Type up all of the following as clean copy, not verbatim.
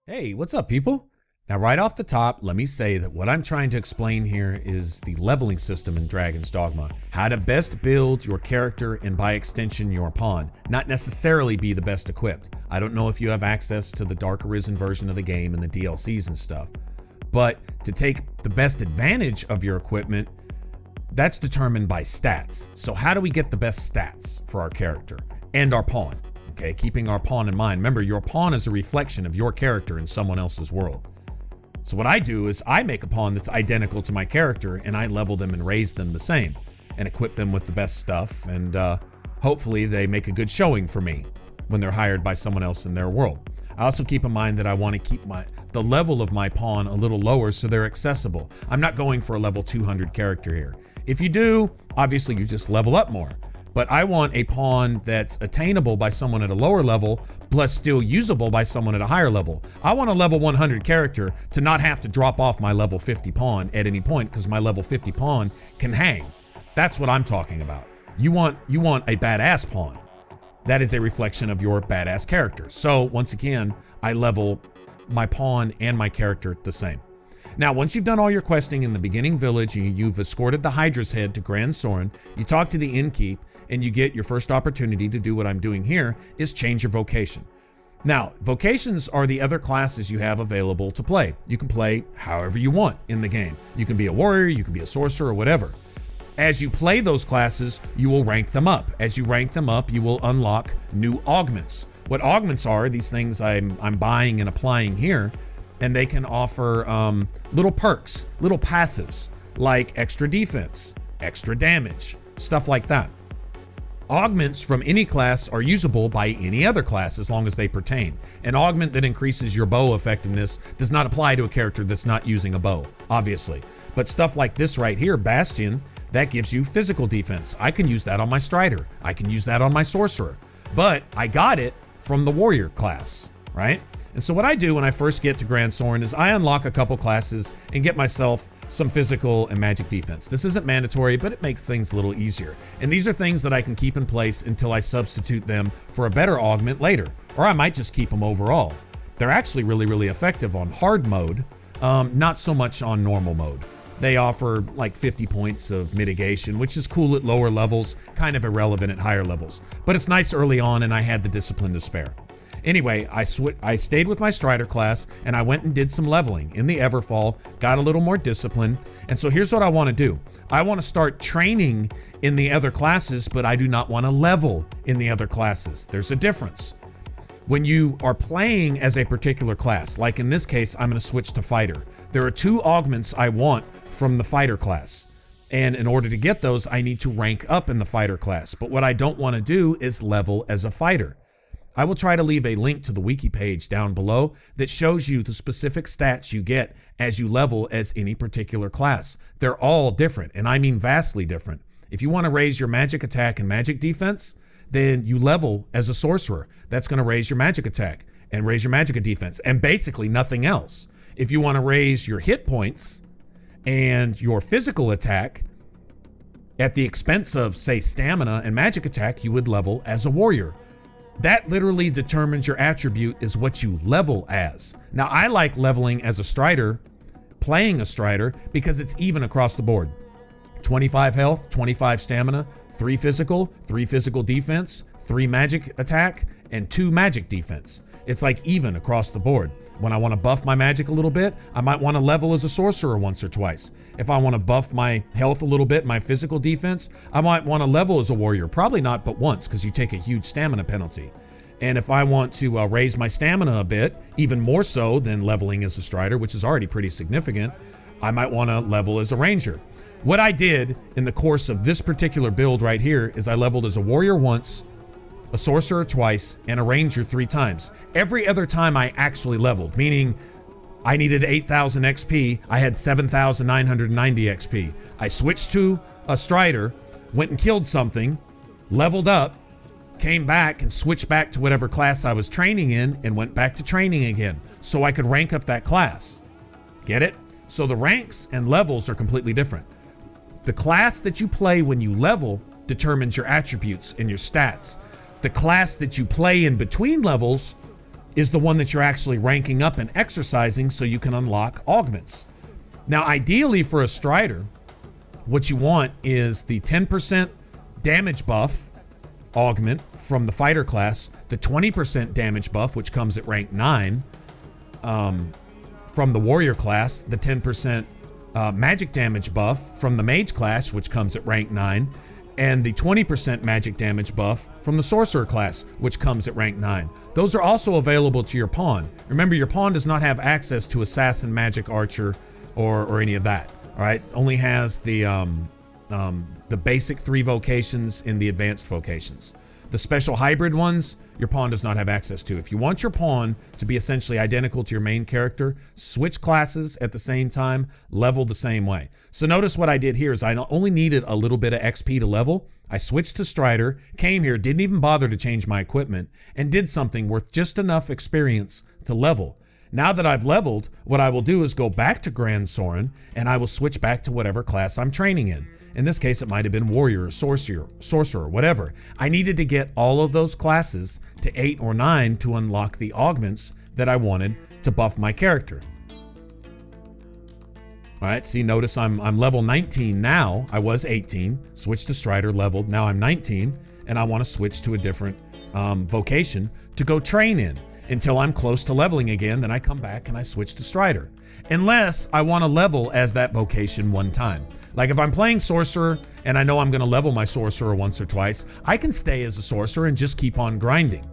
Hey, what's up, people? Now, right off the top, let me say that what I'm trying to explain here is the leveling system in Dragon's Dogma. How to best build your character and by extension your pawn, not necessarily be the best equipped. I don't know if you have access to the Dark Arisen version of the game and the DLCs and stuff, but to take the best advantage of your equipment, that's determined by stats. So how do we get the best stats for our character and our pawn? Okay, keeping our pawn in mind. Remember, your pawn is a reflection of your character in someone else's world. So what I do is I make a pawn that's identical to my character and I level them and raise them the same and equip them with the best stuff, and hopefully they make a good showing for me when they're hired by someone else in their world. I also keep in mind that I want to keep the level of my pawn a little lower so they're accessible. I'm not going for a level 200 character here. If you do, obviously you just level up more. But I want a pawn that's attainable by someone at a lower level, plus still usable by someone at a higher level. I want a level 100 character to not have to drop off my level 50 pawn at any point, because my level 50 pawn can hang. That's what I'm talking about. You want a badass pawn. That is a reflection of your badass character. So once again, I level my pawn and my character the same. Now, once you've done all your questing in the beginning village, you've escorted the Hydra's head to Grand Soren, you talk to the innkeep, and you get your first opportunity to do what I'm doing here, is change your vocation. Now, vocations are the other classes you have available to play. You can play however you want in the game. You can be a warrior, you can be a sorcerer, or whatever. As you play those classes, you will rank them up. As you rank them up, you will unlock new augments. What augments are, these things I'm buying and applying here, and they can offer little perks, little passives, like extra defense, extra damage, stuff like that. Augments from any class are usable by any other class as long as they pertain. An augment that increases your bow effectiveness does not apply to a character that's not using a bow, obviously. But stuff like this right here, Bastion, that gives you physical defense. I can use that on my Strider. I can use that on my Sorcerer. But I got it from the Warrior class, right? And so what I do when I first get to Grand Soren is I unlock a couple classes and get myself some physical and magic defense. This isn't mandatory, but it makes things a little easier. And these are things that I can keep in place until I substitute them for a better augment later. Or I might just keep them overall. They're actually really, really effective on hard mode, not so much on normal mode. They offer like 50 points of mitigation, which is cool at lower levels, kind of irrelevant at higher levels. But it's nice early on, and I had the discipline to spare. Anyway, I stayed with my Strider class, and I went and did some leveling in the Everfall, got a little more discipline. And so here's what I want to do. I want to start training in the other classes, but I do not want to level in the other classes. There's a difference. When you are playing as a particular class, like in this case, I'm going to switch to Fighter. There are two augments I want from the Fighter class. And in order to get those, I need to rank up in the Fighter class. But what I don't want to do is level as a Fighter. I will try to leave a link to the wiki page down below that shows you the specific stats you get as you level as any particular class. They're all different, and I mean vastly different. If you want to raise your magic attack and magic defense, then you level as a sorcerer. That's going to raise your magic attack and raise your magic defense, and basically nothing else. If you want to raise your hit points and your physical attack at the expense of, say, stamina and magic attack, you would level as a warrior. That literally determines your attribute is what you level as. Now, I like leveling as a Strider, playing a Strider, because it's even across the board. 25 health, 25 stamina, 3 physical defense, 3 magic attack, and 2 magic defense. It's like even across the board. When I want to buff my magic a little bit, I might want to level as a sorcerer once or twice. If I want to buff my health a little bit, my physical defense, I might want to level as a warrior. Probably not but once, because you take a huge stamina penalty. And if I want to raise my stamina a bit, even more so than leveling as a Strider, which is already pretty significant, I might want to level as a ranger. What I did in the course of this particular build right here is I leveled as a warrior once, a sorcerer twice, and a ranger 3 times. Every other time I actually leveled, meaning I needed 8,000 XP, I had 7,990 XP. I switched to a Strider, went and killed something, leveled up, came back and switched back to whatever class I was training in and went back to training again so I could rank up that class. Get it? So the ranks and levels are completely different. The class that you play when you level determines your attributes and your stats. The class that you play in between levels is the one that you're actually ranking up and exercising so you can unlock augments. Now, ideally for a Strider, what you want is the 10% damage buff augment from the fighter class, the 20% damage buff, which comes at rank 9 from the warrior class, the 10% magic damage buff from the mage class, which comes at rank 9, and the 20% magic damage buff from the sorcerer class, which comes at rank 9. Those are also available to your pawn. Remember, your pawn does not have access to assassin, magic, archer, or any of that. All right, only has the basic 3 vocations and the advanced vocations. The special hybrid ones, your pawn does not have access to. If you want your pawn to be essentially identical to your main character, switch classes at the same time, level the same way. So notice what I did here is I only needed a little bit of XP to level. I switched to Strider, came here, didn't even bother to change my equipment, and did something worth just enough experience to level. Now that I've leveled, what I will do is go back to Grand Soren, and I will switch back to whatever class I'm training in. In this case, it might have been warrior or sorcerer, whatever. I needed to get all of those classes to 8 or 9 to unlock the augments that I wanted to buff my character. All right, see, notice I'm level 19 now. I was 18, switched to Strider, leveled. Now I'm 19, and I want to switch to a different vocation to go train in until I'm close to leveling again. Then I come back and I switch to Strider. Unless I want to level as that vocation one time. Like if I'm playing Sorcerer and I know I'm going to level my Sorcerer once or twice, I can stay as a Sorcerer and just keep on grinding.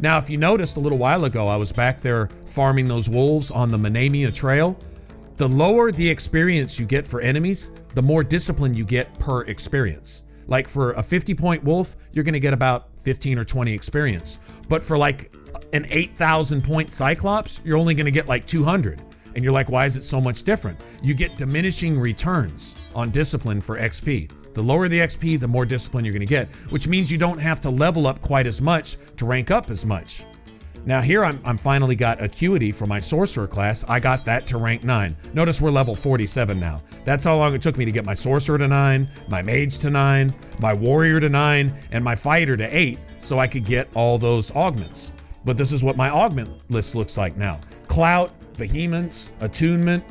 Now, if you noticed a little while ago, I was back there farming those wolves on the Manamia Trail. The lower the experience you get for enemies, the more discipline you get per experience. Like for a 50-point wolf, you're going to get about 15 or 20 experience. But for like an 8,000 point Cyclops, you're only going to get like 200. And you're like, why is it so much different? You get diminishing returns on discipline for XP. The lower the XP, the more discipline you're going to get, which means you don't have to level up quite as much to rank up as much. Now here I'm finally got Acuity for my Sorcerer class. I got that to rank 9. Notice we're level 47 now. That's how long it took me to get my Sorcerer to 9, my Mage to 9, my Warrior to 9, and my Fighter to 8, so I could get all those augments. But this is what my augment list looks like now. Clout, Vehemence, Attunement,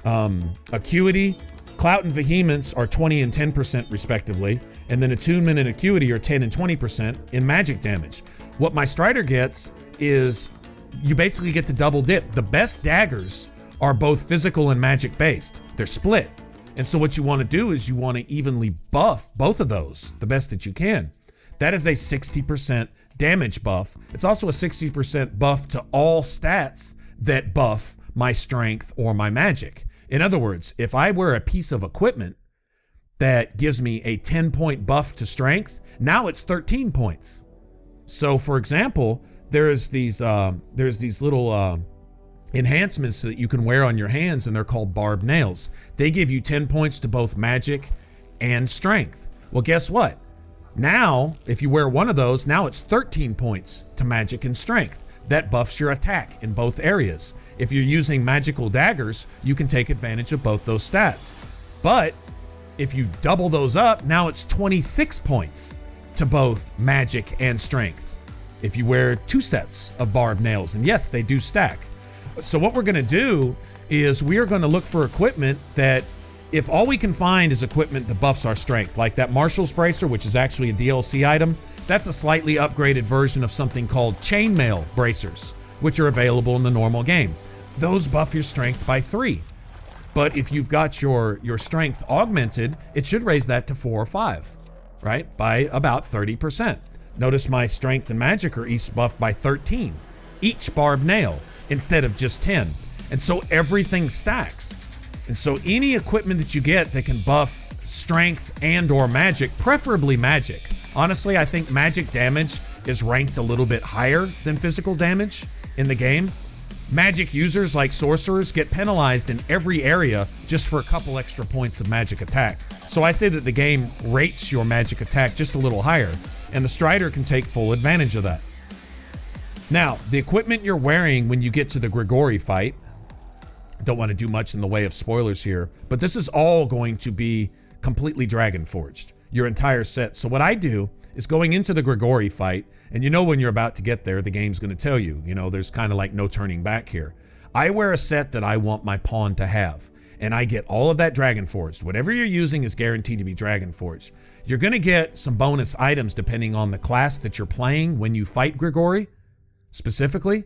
Acuity. Clout and Vehemence are 20 and 10% respectively, and then Attunement and Acuity are 10 and 20% in magic damage. What my Strider gets is you basically get to double dip. The best daggers are both physical and magic based. They're split. And so what you want to do is you want to evenly buff both of those the best that you can. That is a 60% damage buff. It's also a 60% buff to all stats that buff my strength or my magic. In other words, if I wear a piece of equipment that gives me a 10-point buff to strength, now it's 13 points. So for example, there's these little enhancements that you can wear on your hands, and they're called barbed nails. They give you 10 points to both magic and strength. Well, guess what? Now, if you wear one of those, now it's 13 points to magic and strength. That buffs your attack in both areas. If you're using magical daggers, you can take advantage of both those stats. But if you double those up, now it's 26 points to both magic and strength. If you wear 2 sets of barbed nails, and yes, they do stack. So what we're gonna do is we are gonna look for equipment that, if all we can find is equipment that buffs our strength, like that Marshal's Bracer, which is actually a DLC item, that's a slightly upgraded version of something called chainmail bracers, which are available in the normal game. Those buff your strength by 3. But if you've got your strength augmented, it should raise that to 4 or 5, right? By about 30%. Notice my strength and magic are each buffed by 13, each barbed nail, instead of just 10. And so everything stacks. And so any equipment that you get that can buff strength and or magic, preferably magic. Honestly, I think magic damage is ranked a little bit higher than physical damage in the game. Magic users like sorcerers get penalized in every area just for a couple extra points of magic attack. So I say that the game rates your magic attack just a little higher, and the Strider can take full advantage of that. Now, the equipment you're wearing when you get to the Grigori fight, don't want to do much in the way of spoilers here, but this is all going to be completely Dragon Forged, your entire set. So what I do is going into the Grigori fight, and you know when you're about to get there, the game's going to tell you, there's kind of like no turning back here. I wear a set that I want my pawn to have, and I get all of that Dragon Forged. Whatever you're using is guaranteed to be Dragon Forged. You're going to get some bonus items depending on the class that you're playing when you fight Grigori, specifically.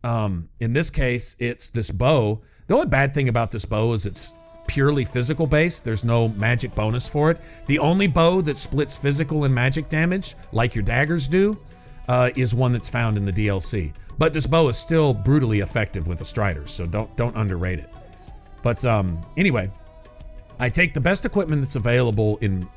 In this case, it's this bow. The only bad thing about this bow is it's purely physical based. There's no magic bonus for it. The only bow that splits physical and magic damage, like your daggers do, is one that's found in the DLC. But this bow is still brutally effective with a Strider, so don't underrate it. But anyway, I take the best equipment that's available in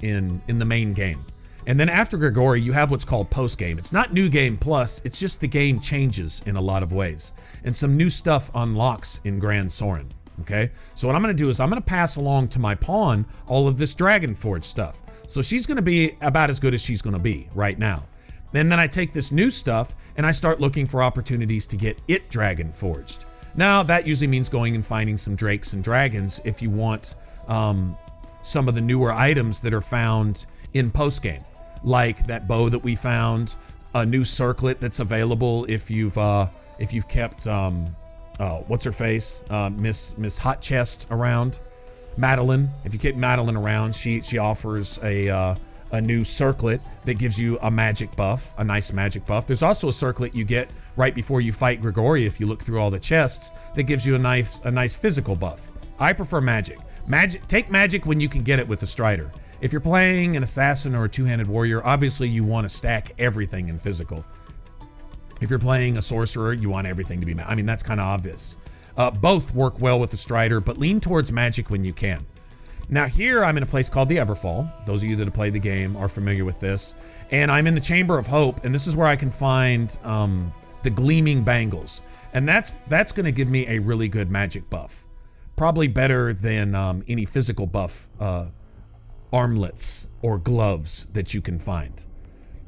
the main game. And then after Grigori, you have what's called post-game. It's not New Game Plus, it's just the game changes in a lot of ways. And some new stuff unlocks in Grand Sorin, okay? So what I'm gonna do is I'm gonna pass along to my pawn all of this Dragon Forge stuff. So she's gonna be about as good as she's gonna be right now. And then I take this new stuff and I start looking for opportunities to get it Dragon Forged. Now, that usually means going and finding some Drakes and Dragons if you want some of the newer items that are found in post-game. Like that bow that we found, a new circlet that's available if you've kept what's her face, Miss Hot Chest around, Madeline. If you keep Madeline around, she offers a new circlet that gives you a magic buff, a nice magic buff. There's also a circlet you get right before you fight Grigori if you look through all the chests that gives you a nice physical buff. I prefer magic. Take magic when you can get it with a Strider. If you're playing an assassin or a two-handed warrior, obviously you want to stack everything in physical. If you're playing a sorcerer, you want everything to be magic. I mean, that's kind of obvious. Both work well with the Strider, but lean towards magic when you can. Now here, I'm in a place called the Everfall. Those of you that have played the game are familiar with this. And I'm in the Chamber of Hope, and this is where I can find the Gleaming Bangles. And that's going to give me a really good magic buff. Probably better than any physical buff armlets or gloves that you can find.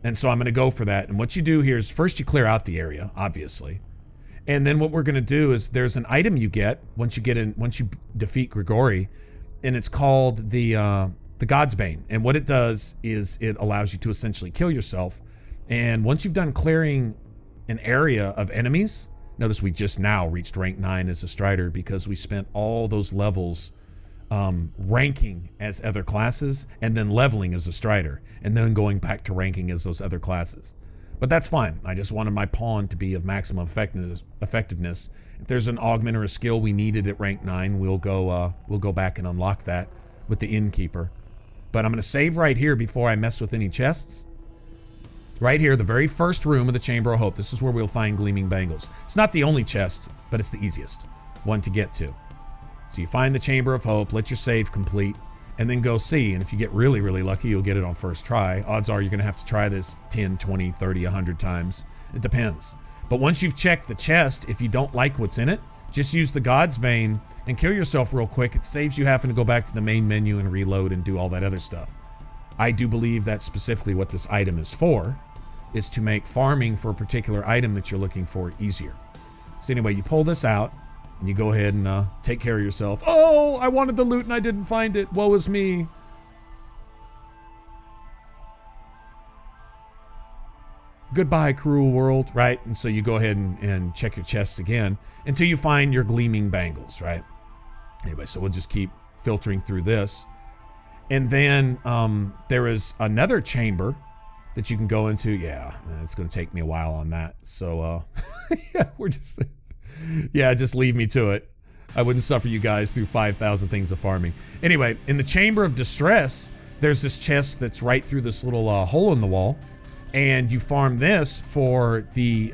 And so I'm going to go for that. And what you do here is first you clear out the area, obviously. And then what we're going to do is there's an item you get once you defeat Grigori, and it's called the God's Bane. And what it does is it allows you to essentially kill yourself. And once you've done clearing an area of enemies, notice we just now reached rank 9 as a Strider because we spent all those levels ranking as other classes and then leveling as a Strider and then going back to ranking as those other classes. But that's fine. I just wanted my pawn to be of maximum effectiveness. If there's an augment or a skill we needed at rank 9, we'll go back and unlock that with the Innkeeper. But I'm going to save right here before I mess with any chests. Right here, the very first room of the Chamber of Hope. This is where we'll find Gleaming Bangles. It's not the only chest, but it's the easiest one to get to. So you find the Chamber of Hope, let your save complete, and then go see. And if you get really, really lucky, you'll get it on first try. Odds are you're going to have to try this 10, 20, 30, 100 times. It depends. But once you've checked the chest, if you don't like what's in it, just use the God's Bane and kill yourself real quick. It saves you having to go back to the main menu and reload and do all that other stuff. I do believe that's specifically what this item is for, is to make farming for a particular item that you're looking for easier. So anyway, you pull this out, and you go ahead and take care of yourself. Oh, I wanted the loot and I didn't find it. Woe is me. Goodbye, cruel world, right? And so you go ahead and check your chests again until you find your Gleaming Bangles, right? Anyway, so we'll just keep filtering through this. And then there is another chamber that you can go into. Yeah, it's going to take me a while on that. So, yeah, just leave me to it. I wouldn't suffer you guys through 5,000 things of farming. Anyway, in the Chamber of Distress, there's this chest that's right through this little hole in the wall, and you farm this for the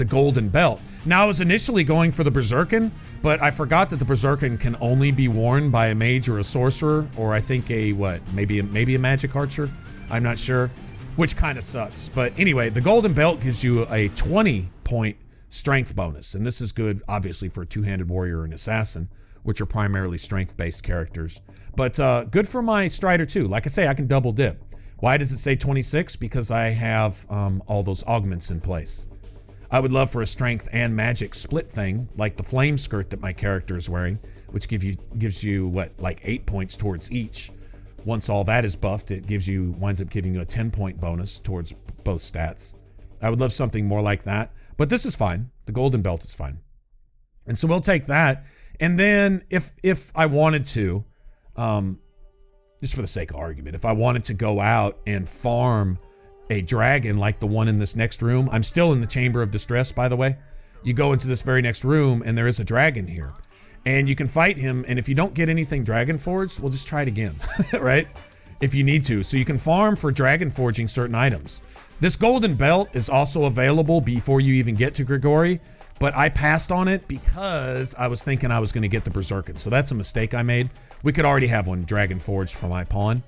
golden belt. Now, I was initially going for the Berserkin, but I forgot that the Berserkin can only be worn by a mage or a sorcerer, or I think maybe a magic archer. I'm not sure, which kind of sucks. But anyway, the golden belt gives you a 20-point strength bonus, and this is good obviously for a two-handed warrior and assassin, which are primarily strength-based characters, but good for my Strider too. Like I say, I can double dip. Why does it say 26? Because I have all those augments in place. I would love for a strength and magic split thing, like the flame skirt that my character is wearing, which gives you what, like 8 points towards each, Once all that is buffed, it winds up giving you a 10-point bonus towards both stats. I would love something more like that, but this is fine. The golden belt is fine. And so we'll take that. And then if I wanted to, just for the sake of argument, if I wanted to go out and farm a dragon like the one in this next room, I'm still in the Chamber of Distress, by the way. You go into this very next room and there is a dragon here. And you can fight him, and if you don't get anything Dragon Forged, we'll just try it again, right? If you need to. So you can farm for Dragon Forging certain items. This golden belt is also available before you even get to Grigori, but I passed on it because I was thinking I was going to get the Berserkin. So that's a mistake I made. We could already have one Dragon Forged for my pawn.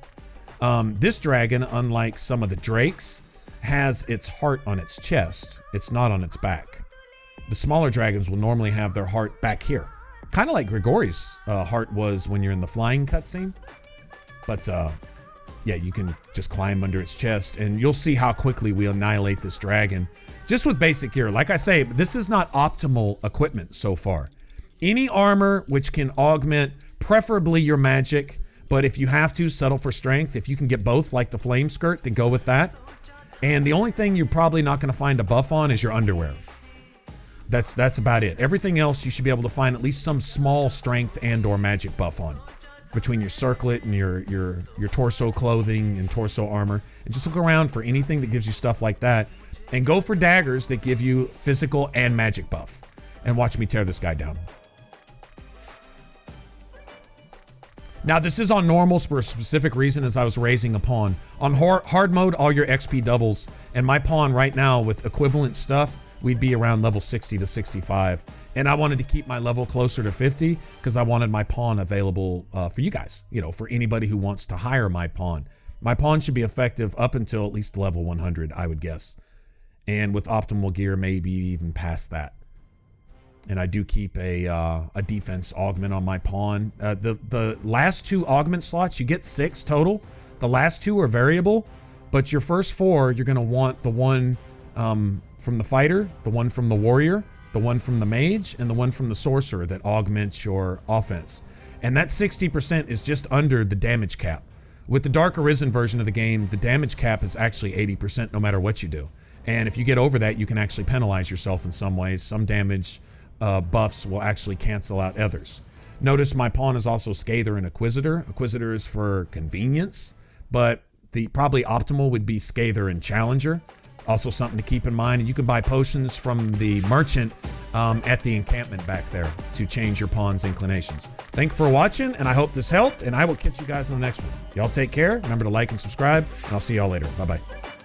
This dragon, unlike some of the drakes, has its heart on its chest. It's not on its back. The smaller dragons will normally have their heart back here. Kind of like Grigori's heart was when you're in the flying cutscene. But yeah, you can just climb under its chest and you'll see how quickly we annihilate this dragon just with basic gear. Like I say, this is not optimal equipment so far. Any armor which can augment preferably your magic, but if you have to, settle for strength. If you can get both, like the flame skirt, then go with that. And the only thing you're probably not going to find a buff on is your underwear. That's about it. Everything else you should be able to find at least some small strength and or magic buff on between your circlet and your torso clothing and torso armor. And just look around for anything that gives you stuff like that. And go for daggers that give you physical and magic buff. And watch me tear this guy down. Now, this is on normals for a specific reason, as I was raising a pawn. On hard mode, all your XP doubles. And my pawn right now with equivalent stuff, we'd be around level 60 to 65. And I wanted to keep my level closer to 50 because I wanted my pawn available for you guys, you know, for anybody who wants to hire my pawn. My pawn should be effective up until at least level 100, I would guess. And with optimal gear, maybe even past that. And I do keep a defense augment on my pawn. The last 2 augment slots, you get 6 total. The last 2 are variable, but your first 4, you're going to want the one from the fighter, the one from the warrior, the one from the mage, and the one from the sorcerer that augments your offense. And that 60% is just under the damage cap. With the Dark Arisen version of the game, the damage cap is actually 80% no matter what you do. And if you get over that, you can actually penalize yourself in some ways. Some damage buffs will actually cancel out others. Notice my pawn is also Scather and Inquisitor. Inquisitor is for convenience, but the probably optimal would be Scather and Challenger. Also something to keep in mind. And you can buy potions from the merchant at the encampment back there to change your pawn's inclinations. Thanks for watching, and I hope this helped, and I will catch you guys in the next one. Y'all take care. Remember to like and subscribe, and I'll see y'all later. Bye-bye.